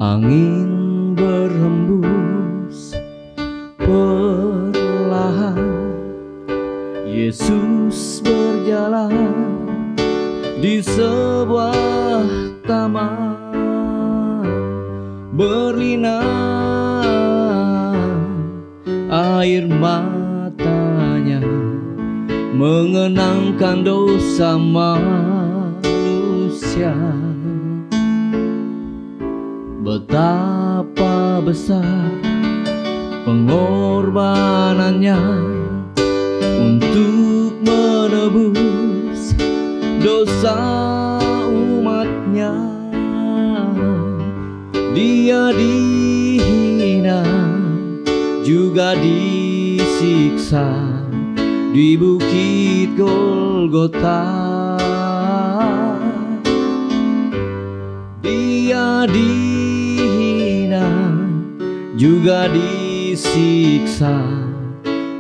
Angin berhembus perlahan, Yesus berjalan di sebuah taman. Berlinang air matanya mengenangkan dosa manusia. Betapa besar pengorbanannya untuk menebus dosa umatnya. Dia dihina juga disiksa di bukit Golgota. Dia dihina juga disiksa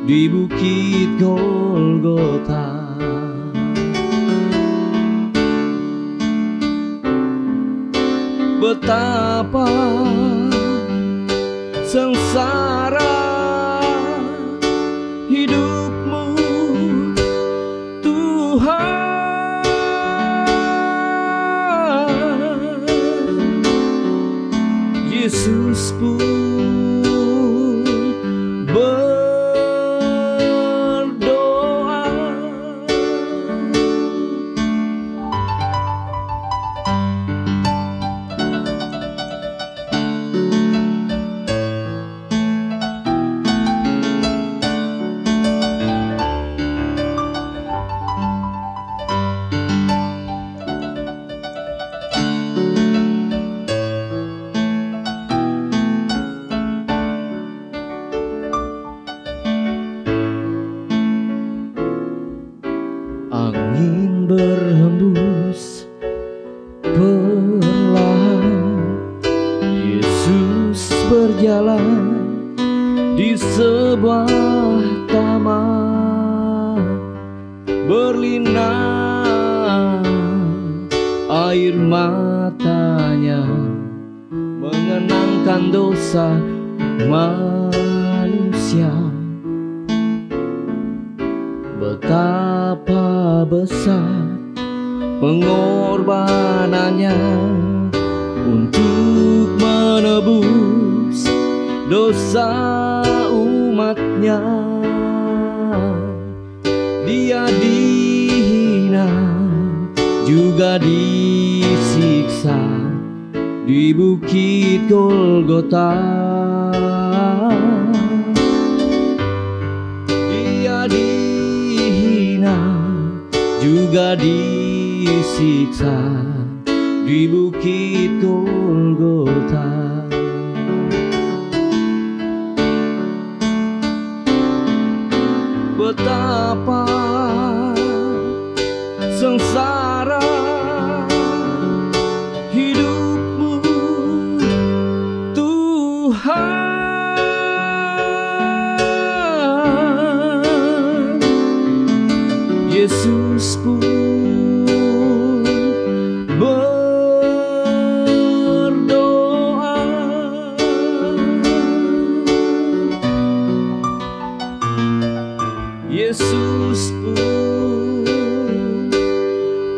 di bukit Golgota. Betapa sengsara hidupmu, Tuhan. Yesus pun berdoa. Angin berhembus perlahan, Yesus berjalan di sebuah taman. Berlinang air matanya mengenangkan dosa manusia. Betapa besar pengorbanannya untuk menebus dosa umatnya. Dia dihina juga disiksa di bukit Golgota. Dia dihina juga disiksa di bukit Golgota. Betapa sengsara hidupmu, Tuhan. Yesus pun berdoa. Yesus pun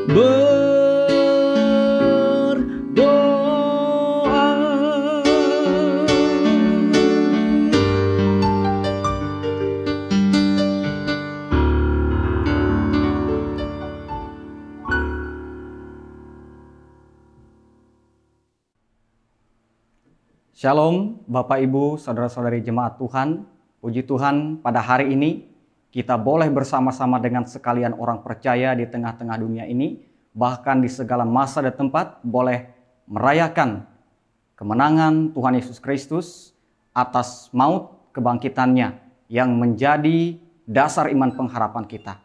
berdoa. Shalom Bapak Ibu, Saudara-saudari Jemaat Tuhan. Puji Tuhan, pada hari ini kita boleh bersama-sama dengan sekalian orang percaya di tengah-tengah dunia ini, bahkan di segala masa dan tempat, boleh merayakan kemenangan Tuhan Yesus Kristus atas maut kebangkitannya yang menjadi dasar iman pengharapan kita.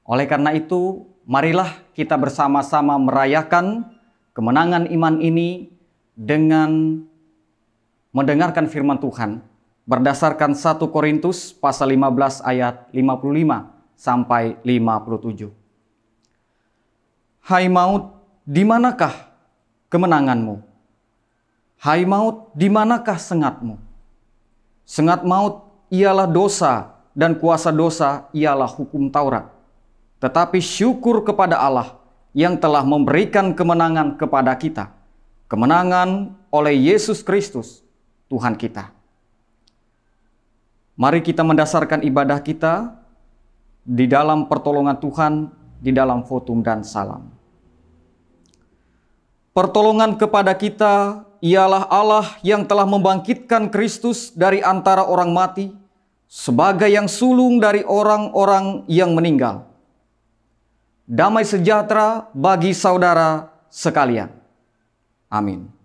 Oleh karena itu, marilah kita bersama-sama merayakan kemenangan iman ini dengan mendengarkan firman Tuhan berdasarkan 1 Korintus pasal 15 ayat 55 sampai 57. Hai maut, di manakah kemenanganmu? Hai maut, di manakah sengatmu? Sengat maut ialah dosa, dan kuasa dosa ialah hukum Taurat. Tetapi syukur kepada Allah yang telah memberikan kemenangan kepada kita. Kemenangan oleh Yesus Kristus, Tuhan kita. Mari kita mendasarkan ibadah kita di dalam pertolongan Tuhan, di dalam votum dan salam. Pertolongan kepada kita ialah Allah yang telah membangkitkan Kristus dari antara orang mati sebagai yang sulung dari orang-orang yang meninggal. Damai sejahtera bagi saudara sekalian. Amin.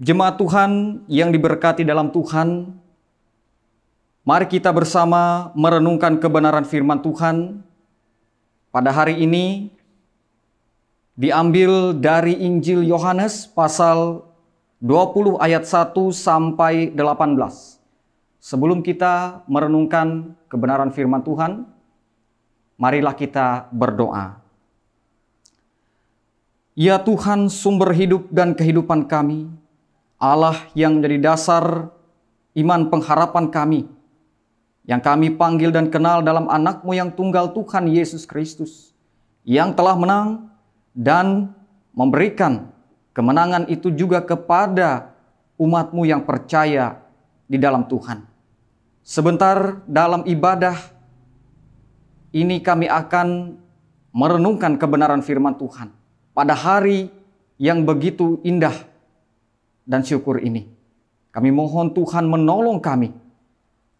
Jemaat Tuhan yang diberkati dalam Tuhan, mari kita bersama merenungkan kebenaran firman Tuhan. Pada hari ini diambil dari Injil Yohanes pasal 20 ayat 1 sampai 18. Sebelum kita merenungkan kebenaran firman Tuhan, marilah kita berdoa. Ya Tuhan, sumber hidup dan kehidupan kami, Allah yang menjadi dasar iman pengharapan kami, yang kami panggil dan kenal dalam anak-Mu yang tunggal Tuhan Yesus Kristus, yang telah menang dan memberikan kemenangan itu juga kepada umat-Mu yang percaya di dalam Tuhan. Sebentar dalam ibadah ini kami akan merenungkan kebenaran firman Tuhan pada hari yang begitu indah dan syukur ini. Kami mohon Tuhan menolong kami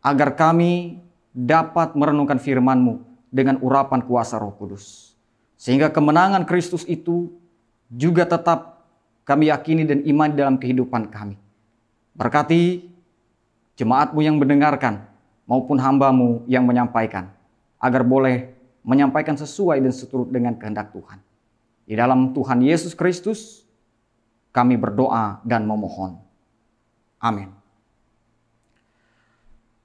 agar kami dapat merenungkan firman-Mu dengan urapan kuasa Roh Kudus. Sehingga kemenangan Kristus itu juga tetap kami yakini dan iman dalam kehidupan kami. Berkati jemaat-Mu yang mendengarkan maupun hamba-Mu yang menyampaikan, agar boleh menyampaikan sesuai dan seturut dengan kehendak Tuhan. Di dalam Tuhan Yesus Kristus kami berdoa dan memohon. Amin.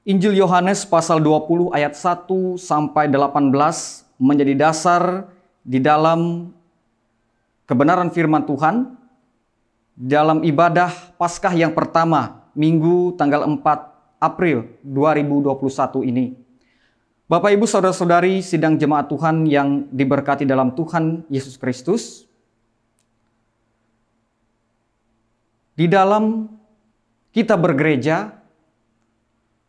Injil Yohanes pasal 20 ayat 1 sampai 18 menjadi dasar di dalam kebenaran firman Tuhan dalam ibadah Paskah yang pertama, Minggu tanggal 4 April 2021 ini. Bapak, Ibu, Saudara-saudari sidang jemaat Tuhan yang diberkati dalam Tuhan Yesus Kristus. Di dalam kita bergereja,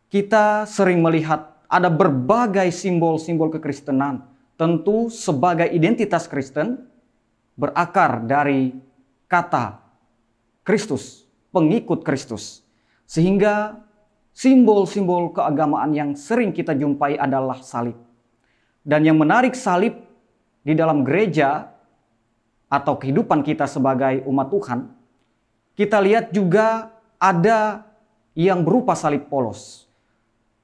kita sering melihat ada berbagai simbol-simbol kekristenan. Tentu sebagai identitas Kristen berakar dari kata Kristus, pengikut Kristus. Sehingga simbol-simbol keagamaan yang sering kita jumpai adalah salib. Dan yang menarik salib di dalam gereja atau kehidupan kita sebagai umat Tuhan, kita lihat juga ada yang berupa salib polos.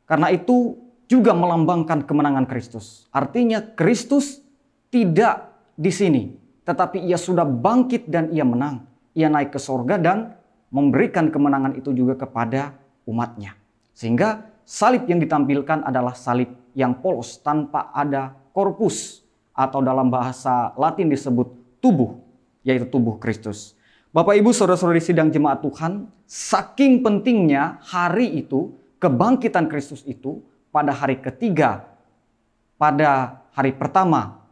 Karena itu juga melambangkan kemenangan Kristus. Artinya Kristus tidak di sini, tetapi ia sudah bangkit dan ia menang. Ia naik ke sorga dan memberikan kemenangan itu juga kepada umatnya. Sehingga salib yang ditampilkan adalah salib yang polos tanpa ada korpus, atau dalam bahasa Latin disebut tubuh, yaitu tubuh Kristus. Bapak, Ibu, Saudara-saudari sidang jemaat Tuhan, saking pentingnya hari itu, kebangkitan Kristus itu pada hari ketiga, pada hari pertama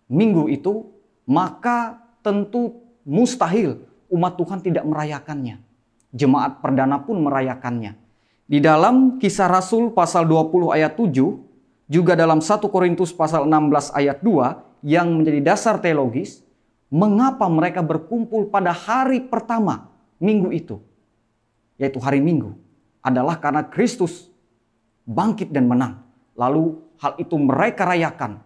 minggu itu, maka tentu mustahil umat Tuhan tidak merayakannya. Jemaat perdana pun merayakannya. Di dalam Kisah Rasul pasal 20 ayat 7, juga dalam 1 Korintus pasal 16 ayat 2 yang menjadi dasar teologis, mengapa mereka berkumpul pada hari pertama minggu itu, yaitu hari Minggu, adalah karena Kristus bangkit dan menang. Lalu hal itu mereka rayakan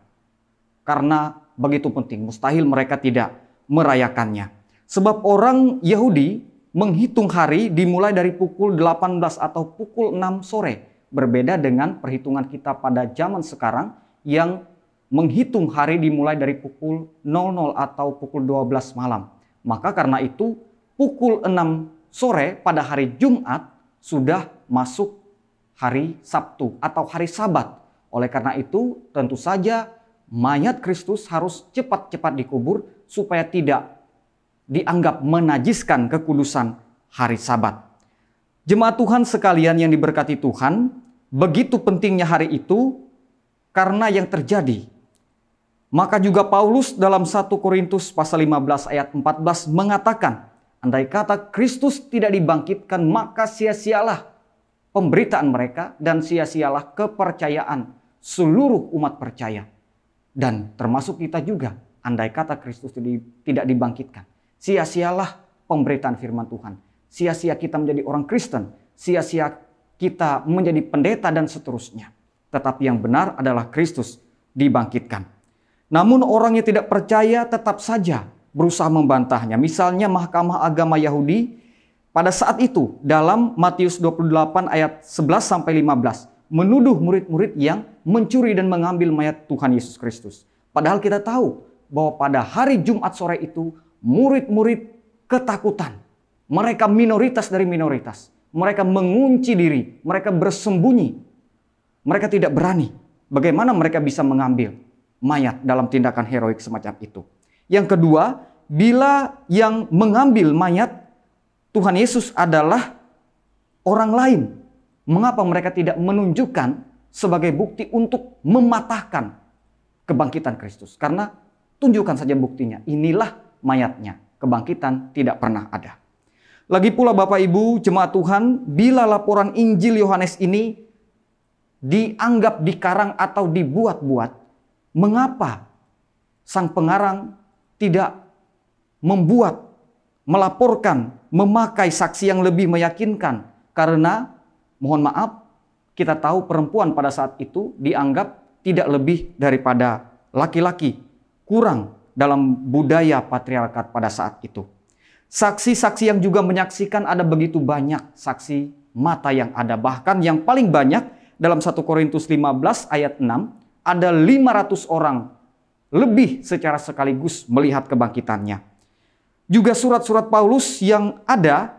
karena begitu penting, mustahil mereka tidak merayakannya. Sebab orang Yahudi menghitung hari dimulai dari pukul 18 atau pukul 6 sore. Berbeda dengan perhitungan kita pada zaman sekarang yang menghitung hari dimulai dari pukul 00 atau pukul 12 malam. Maka karena itu pukul 6 sore pada hari Jumat sudah masuk hari Sabtu atau hari Sabat. Oleh karena itu tentu saja mayat Kristus harus cepat-cepat dikubur supaya tidak dianggap menajiskan kekudusan hari Sabat. Jemaat Tuhan sekalian yang diberkati Tuhan, begitu pentingnya hari itu karena yang terjadi. Maka juga Paulus dalam 1 Korintus pasal 15 ayat 14 mengatakan, andai kata Kristus tidak dibangkitkan, maka sia-sialah pemberitaan mereka dan sia-sialah kepercayaan seluruh umat percaya. Dan termasuk kita juga, andai kata Kristus tidak dibangkitkan, sia-sialah pemberitaan firman Tuhan. Sia-sia kita menjadi orang Kristen, sia-sia kita menjadi pendeta dan seterusnya. Tetapi yang benar adalah Kristus dibangkitkan. Namun orang yang tidak percaya tetap saja berusaha membantahnya. Misalnya Mahkamah Agama Yahudi pada saat itu dalam Matius 28 ayat 11 sampai 15 menuduh murid-murid yang mencuri dan mengambil mayat Tuhan Yesus Kristus. Padahal kita tahu bahwa pada hari Jumat sore itu murid-murid ketakutan. Mereka minoritas dari minoritas. Mereka mengunci diri, mereka bersembunyi. Mereka tidak berani. Bagaimana mereka bisa mengambil mayat dalam tindakan heroik semacam itu? Yang kedua, bila yang mengambil mayat Tuhan Yesus adalah orang lain, mengapa mereka tidak menunjukkan sebagai bukti untuk mematahkan kebangkitan Kristus? Karena tunjukkan saja buktinya, inilah mayatnya. Kebangkitan tidak pernah ada. Lagi pula Bapak Ibu jemaat Tuhan, bila laporan Injil Yohanes ini dianggap dikarang atau dibuat-buat, mengapa sang pengarang tidak melaporkan, memakai saksi yang lebih meyakinkan? Karena mohon maaf, kita tahu perempuan pada saat itu dianggap tidak lebih daripada laki-laki, kurang dalam budaya patriarkat pada saat itu. Saksi-saksi yang juga menyaksikan ada begitu banyak saksi mata yang ada. Bahkan yang paling banyak dalam 1 Korintus 15 ayat 6 ada 500 orang lebih secara sekaligus melihat kebangkitannya. Juga surat-surat Paulus yang ada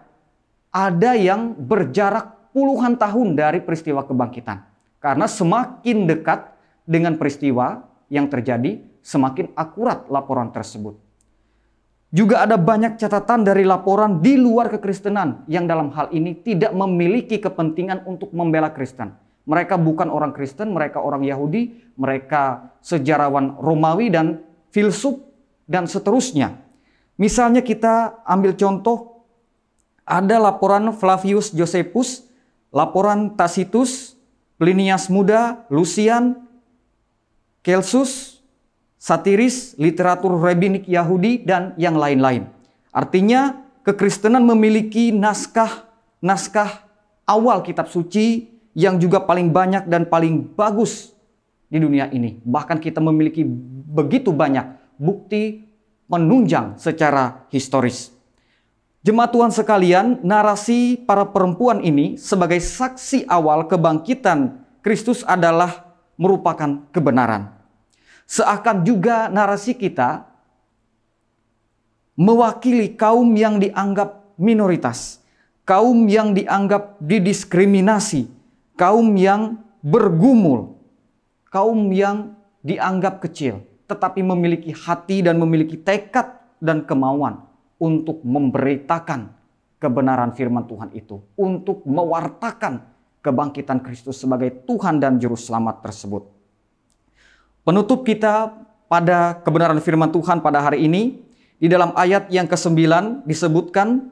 yang berjarak puluhan tahun dari peristiwa kebangkitan. Karena semakin dekat dengan peristiwa yang terjadi, semakin akurat laporan tersebut. Juga ada banyak catatan dari laporan di luar kekristenan yang dalam hal ini tidak memiliki kepentingan untuk membela Kristen. Mereka bukan orang Kristen, mereka orang Yahudi, mereka sejarawan Romawi dan filsuf dan seterusnya. Misalnya kita ambil contoh, ada laporan Flavius Josephus, laporan Tacitus, Plinius Muda, Lucian, Celsus, Satiris, literatur rabbinik Yahudi, dan yang lain-lain. Artinya kekristenan memiliki naskah awal kitab suci yang juga paling banyak dan paling bagus di dunia ini. Bahkan kita memiliki begitu banyak bukti penunjang secara historis. Jemaat Tuhan sekalian, narasi para perempuan ini sebagai saksi awal kebangkitan Kristus adalah merupakan kebenaran. Seakan juga narasi kita mewakili kaum yang dianggap minoritas, kaum yang dianggap didiskriminasi, kaum yang bergumul, kaum yang dianggap kecil, tetapi memiliki hati dan memiliki tekad dan kemauan untuk memberitakan kebenaran firman Tuhan itu, untuk mewartakan kebangkitan Kristus sebagai Tuhan dan Juru Selamat tersebut. Penutup kita pada kebenaran firman Tuhan pada hari ini, di dalam ayat yang ke-9 disebutkan,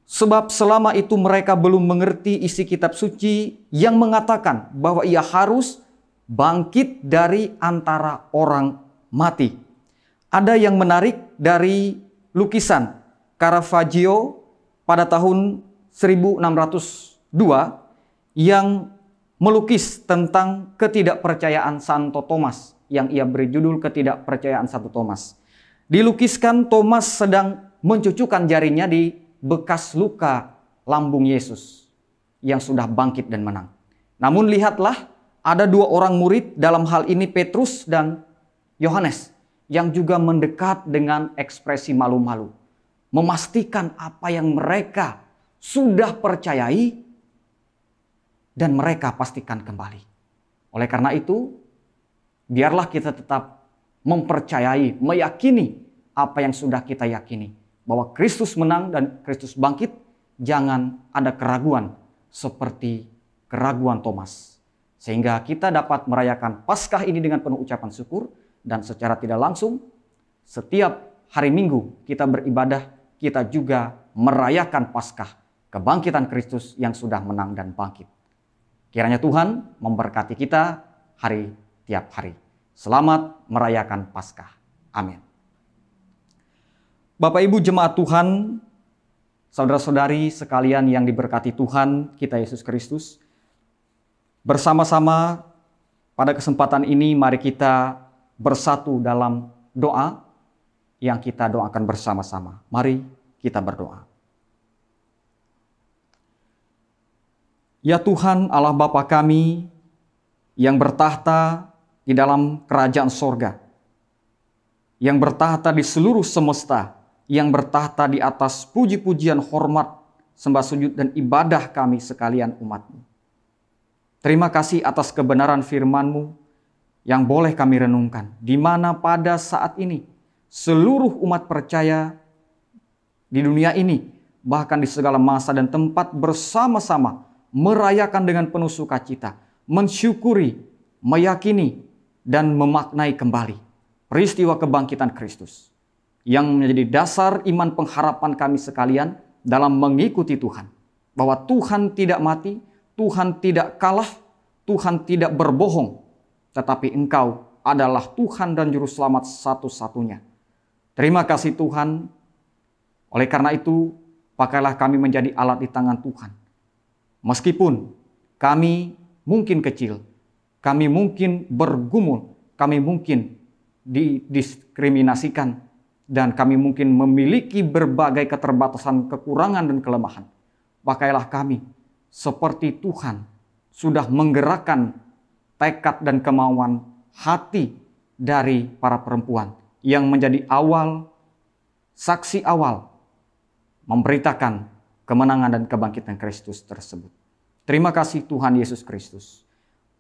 sebab selama itu mereka belum mengerti isi kitab suci yang mengatakan bahwa ia harus bangkit dari antara orang mati. Ada yang menarik dari lukisan Caravaggio pada tahun 1602 yang melukis tentang ketidakpercayaan Santo Thomas, yang ia beri judul Ketidakpercayaan Santo Thomas. Dilukiskan Thomas sedang mencucukkan jarinya di bekas luka lambung Yesus yang sudah bangkit dan menang. Namun lihatlah, ada dua orang murid, dalam hal ini Petrus dan Yohanes, yang juga mendekat dengan ekspresi malu-malu, memastikan apa yang mereka sudah percayai dan mereka pastikan kembali. Oleh karena itu, biarlah kita tetap mempercayai, meyakini apa yang sudah kita yakini. Bahwa Kristus menang dan Kristus bangkit, jangan ada keraguan seperti keraguan Thomas. Sehingga kita dapat merayakan Paskah ini dengan penuh ucapan syukur, dan secara tidak langsung, setiap hari Minggu kita beribadah, kita juga merayakan Paskah, kebangkitan Kristus yang sudah menang dan bangkit. Kiranya Tuhan memberkati kita tiap hari. Selamat merayakan Paskah. Amin. Bapak Ibu jemaat Tuhan, saudara-saudari sekalian yang diberkati Tuhan kita Yesus Kristus, bersama-sama pada kesempatan ini mari kita bersatu dalam doa yang kita doakan bersama-sama. Mari kita berdoa. Ya Tuhan Allah Bapa kami yang bertahta di dalam kerajaan sorga, yang bertahta di seluruh semesta, yang bertahta di atas puji-pujian, hormat, sembah sujud dan ibadah kami sekalian umat-Mu. Terima kasih atas kebenaran firman-Mu yang boleh kami renungkan, di mana pada saat ini seluruh umat percaya di dunia ini, bahkan di segala masa dan tempat bersama-sama merayakan dengan penuh sukacita, mensyukuri, meyakini, dan memaknai kembali peristiwa kebangkitan Kristus yang menjadi dasar iman pengharapan kami sekalian dalam mengikuti Tuhan. Bahwa Tuhan tidak mati, Tuhan tidak kalah, Tuhan tidak berbohong, tetapi Engkau adalah Tuhan dan Juru Selamat satu-satunya. Terima kasih Tuhan. Oleh karena itu, pakailah kami menjadi alat di tangan Tuhan. Meskipun kami mungkin kecil, kami mungkin bergumul, kami mungkin didiskriminasikan, dan kami mungkin memiliki berbagai keterbatasan, kekurangan, dan kelemahan. Pakailah kami seperti Tuhan sudah menggerakkan tekad dan kemauan hati dari para perempuan yang menjadi saksi awal memberitakan kemenangan dan kebangkitan Kristus tersebut. Terima kasih Tuhan Yesus Kristus.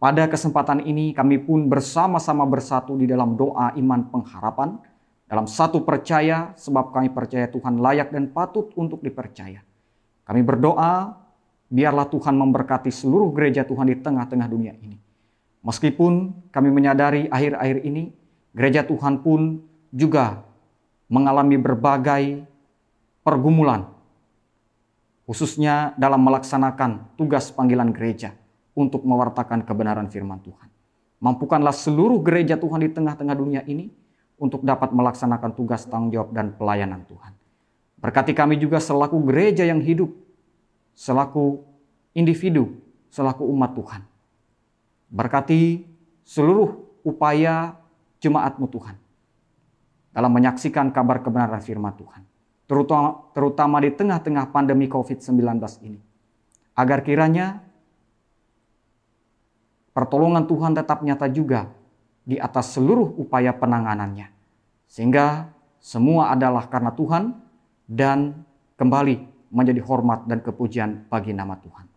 Pada kesempatan ini kami pun bersama-sama bersatu di dalam doa iman pengharapan, dalam satu percaya, sebab kami percaya Tuhan layak dan patut untuk dipercaya. Kami berdoa, biarlah Tuhan memberkati seluruh gereja Tuhan di tengah-tengah dunia ini. Meskipun kami menyadari akhir-akhir ini, gereja Tuhan pun juga mengalami berbagai pergumulan, khususnya dalam melaksanakan tugas panggilan gereja untuk mewartakan kebenaran firman Tuhan. Mampukanlah seluruh gereja Tuhan di tengah-tengah dunia ini untuk dapat melaksanakan tugas tanggung jawab dan pelayanan Tuhan. Berkati kami juga selaku gereja yang hidup, selaku individu, selaku umat Tuhan. Berkati seluruh upaya jemaat-Mu Tuhan dalam menyaksikan kabar kebenaran firman Tuhan, terutama di tengah-tengah pandemi COVID-19 ini. Agar kiranya pertolongan Tuhan tetap nyata juga di atas seluruh upaya penanganannya. Sehingga semua adalah karena Tuhan dan kembali menjadi hormat dan kepujian bagi nama Tuhan.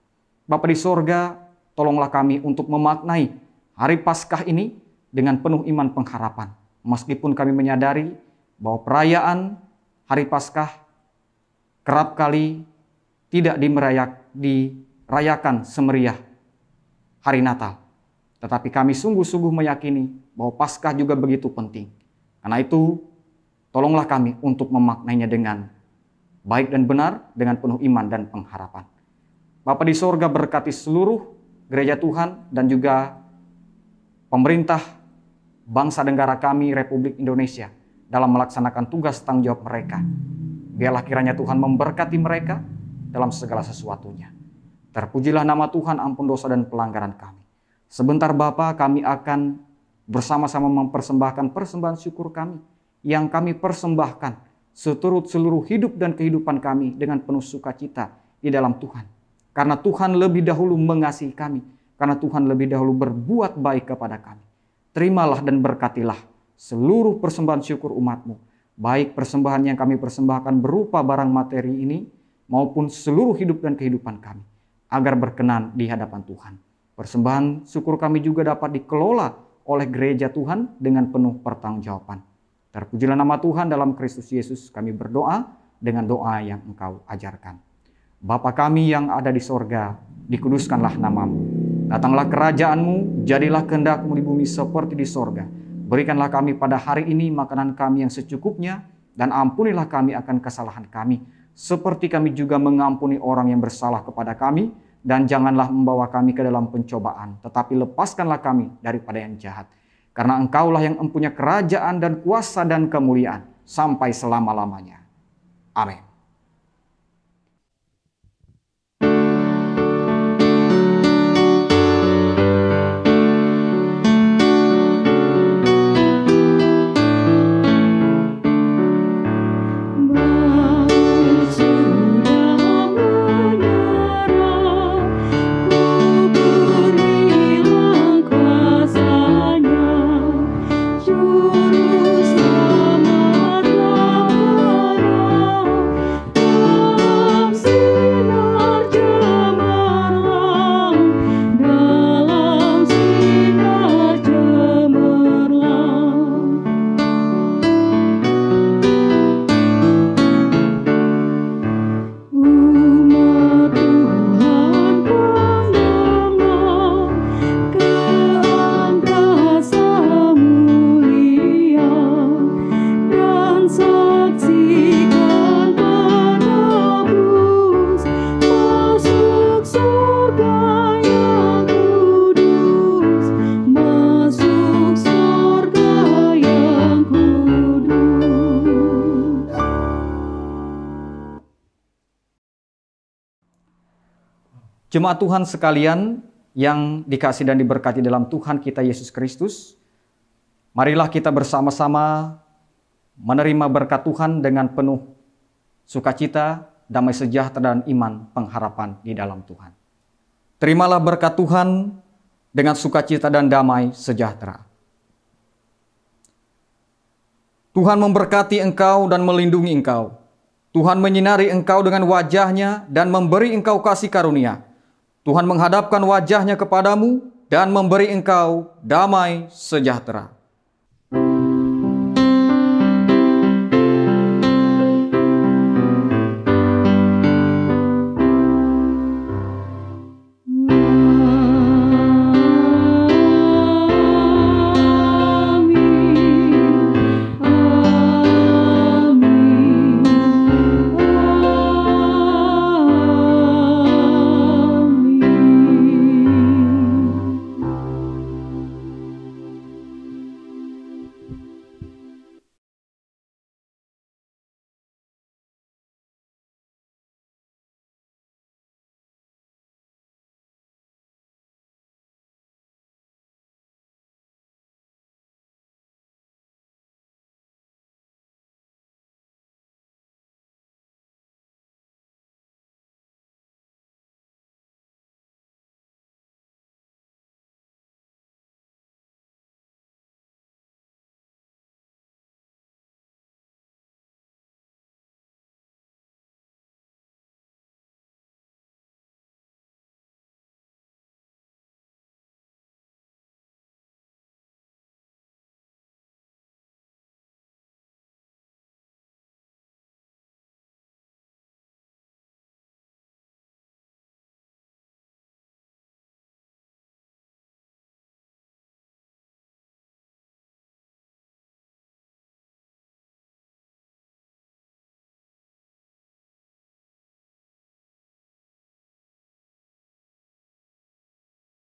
Bapa di sorga, tolonglah kami untuk memaknai hari Paskah ini dengan penuh iman pengharapan. Meskipun kami menyadari bahwa perayaan hari Paskah kerap kali tidak dirayakan semeriah hari Natal. Tetapi kami sungguh-sungguh meyakini bahwa Paskah juga begitu penting. Karena itu, tolonglah kami untuk memaknainya dengan baik dan benar, dengan penuh iman dan pengharapan. Bapa di sorga, berkati seluruh gereja Tuhan dan juga pemerintah bangsa negara kami, Republik Indonesia, dalam melaksanakan tugas tanggung jawab mereka. Biarlah kiranya Tuhan memberkati mereka dalam segala sesuatunya. Terpujilah nama Tuhan, ampun dosa dan pelanggaran kami. Sebentar Bapa, kami akan bersama-sama mempersembahkan persembahan syukur kami yang kami persembahkan seturut seluruh hidup dan kehidupan kami dengan penuh sukacita di dalam Tuhan. Karena Tuhan lebih dahulu mengasihi kami, karena Tuhan lebih dahulu berbuat baik kepada kami. Terimalah dan berkatilah seluruh persembahan syukur umat-Mu, baik persembahan yang kami persembahkan berupa barang materi ini maupun seluruh hidup dan kehidupan kami, agar berkenan di hadapan Tuhan. Persembahan syukur kami juga dapat dikelola oleh gereja Tuhan dengan penuh pertanggungjawaban. Terpujilah nama Tuhan, dalam Kristus Yesus kami berdoa dengan doa yang Engkau ajarkan. Bapa kami yang ada di sorga, dikuduskanlah nama-Mu. Datanglah kerajaan-Mu, jadilah kehendak-Mu di bumi seperti di sorga. Berikanlah kami pada hari ini makanan kami yang secukupnya, dan ampunilah kami akan kesalahan kami, seperti kami juga mengampuni orang yang bersalah kepada kami. Dan janganlah membawa kami ke dalam pencobaan, tetapi lepaskanlah kami daripada yang jahat. Karena Engkaulah yang mempunyai kerajaan dan kuasa dan kemuliaan sampai selama-lamanya. Amin. Sudah menyerah, ku Jemaat Tuhan sekalian yang dikasihi dan diberkati dalam Tuhan kita Yesus Kristus, marilah kita bersama-sama menerima berkat Tuhan dengan penuh sukacita, damai sejahtera, dan iman pengharapan di dalam Tuhan. Terimalah berkat Tuhan dengan sukacita dan damai sejahtera. Tuhan memberkati engkau dan melindungi engkau. Tuhan menyinari engkau dengan wajah-Nya dan memberi engkau kasih karunia. Tuhan menghadapkan wajah-Nya kepadamu dan memberi engkau damai sejahtera.